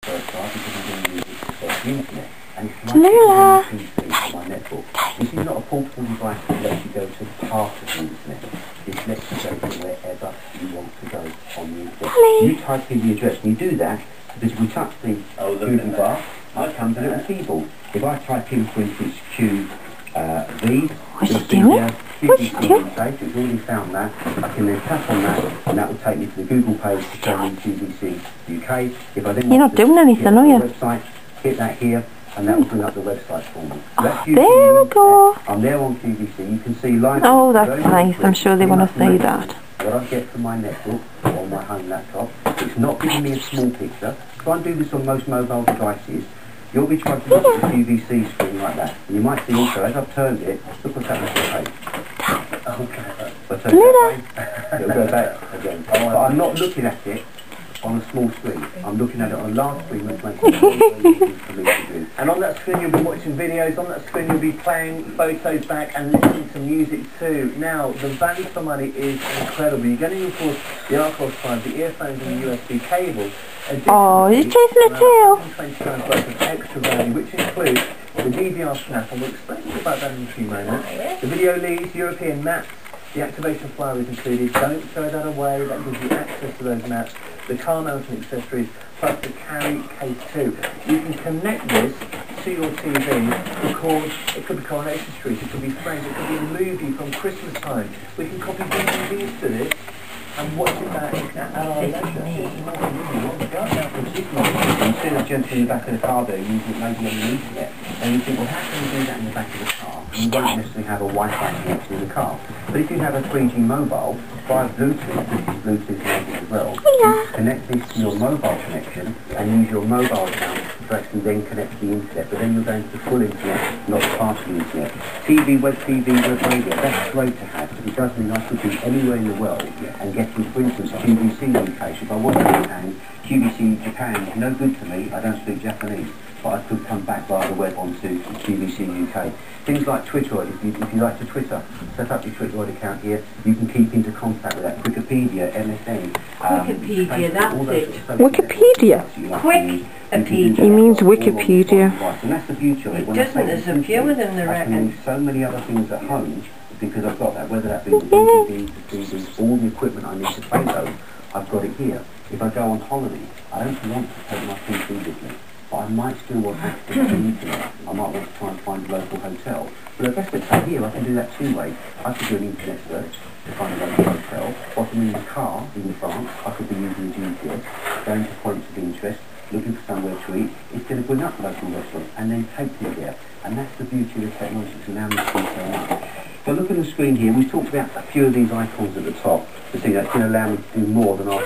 first time because I'm going to use it to search the internet. And it's Tallulah! my netbook. This is not a portable device that lets you go to part of the internet. This lets you go to wherever you want to go on the internet. You type in the address and you do that because if we touch the Google bar, it comes a little keyboard. If I type in, for instance, QV, what's it doing? What's it doing? It's already found that. I can then tap on that, and that will take me to the Google page to show me QVC UK. If I then You're not doing anything, are you? Website, hit that here, and that will bring up the website for me. Oh, there we go. I'm there on QVC. You can see live. Oh, that's nice. I'm sure they want to see that. What I get from my netbook or my home laptop, it's not giving me a small picture. Try and do this on most mobile devices. You'll be trying to look at the QVC screen like that. And you might see also, as I've turned it, look what's happening to the page. Okay. It'll go back again. But I'm not looking at it on a small screen. I'm looking at it on a large screen, which makes it very easy for me to do. And on that screen you'll be watching videos, on that screen you'll be playing photos back and listening to music too. Now, the value for money is incredible. You're getting, of course, the Arcos 5, the earphones and the USB cable. Oh, he's chasing a tail. £120 worth of extra value, which includes the DVR snap, and we'll explain about that in a few moments. The video leads, European maps, the activation flyer is included. Don't throw that away, that gives you access to those maps. The car mounting accessories, plus the carry case too. You can connect this to your TV, record, it could be Coronation Street, it could be Friends, it could be a movie from Christmas time. We can copy DVDs to this and watch it back at our leisure. Instead of jumping in the back of the car there, using it maybe on the internet, and you think, well, how can you do that in the back of the car? You don't necessarily have a Wi-Fi connection in the car. But if you have a 3G mobile, via Bluetooth, which is Bluetooth enabled as well, you can connect this to your mobile connection and use your mobile account to actually then connect to the internet. But then you're going to the full internet, not the partial internet. Web TV, web radio, that's great to have, because it does mean I could be anywhere in the world and get to, for instance, QVC UK. If I was in Japan, QVC Japan is no good to me, I don't speak Japanese, but I could come back via the web onto QVC UK. Things like Twitter, if you like to Twitter, set up your Twitter account here, you can keep into contact with that. Wikipedia, MSN, Wikipedia, that's it. Wikipedia? Wikipedia. He means Wikipedia. And that's the beauty of it. It doesn't, there's a few of them, I can use so many other things at home because I've got that, whether that be the DVDs, the CDs, all the equipment I need to play those, I've got it here. If I go on holiday, I don't want to take my PC with me, but I might still want access to the internet. I might want to try and find a local hotel. But the best bit here, I can do that two ways. I could do an internet search to find a local hotel, or if I'm in the car in France, I could be using the GPS, going to points of interest, looking for somewhere to eat. It's going to bring up local restaurants and then take me there. And that's the beauty of the technology, it's allowing me to do so much. So look at the screen here, we've talked about a few of these icons at the top, to see that's going to allow me to do more than our